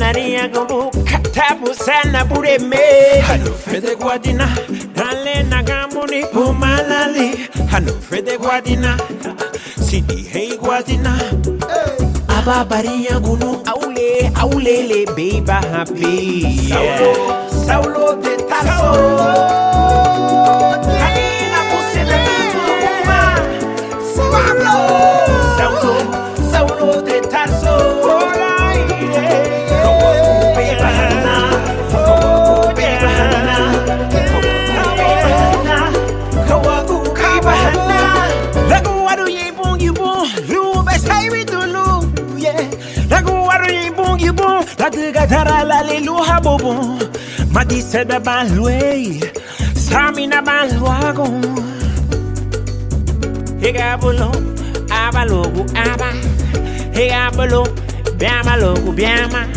Maria Gumbu, Katabu Sana Bureme, Hano Fede Guadina, Nalena Gamuni, Pumalali, Hano Fede Guadina, Sidi Hey Guadina, Ababaria Gunu, Aule, Aulele, Beba Happy, Saulo de Tasso. Saulo de Tarso, Madisse da balway, Samina balwagon, Hegabolo, Abalogu, Abba, Hegabolo, Biamalogu, Biama.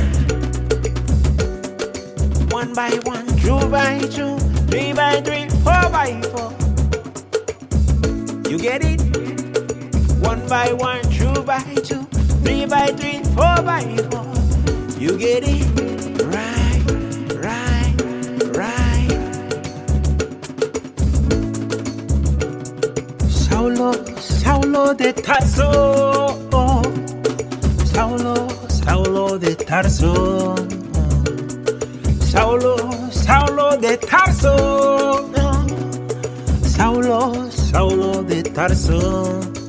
1 by 1, 2 by 2, 3 by 3, 4 by 4. You get it? 1 by 1, 2 by 2, 3 by 3, 4 by 4. You get it? Right, right, right. Saulo, Saulo de Tarso. Saulo, Saulo de Tarso. Saulo, Saulo de Tarso. Saulo, Saulo de Tarso.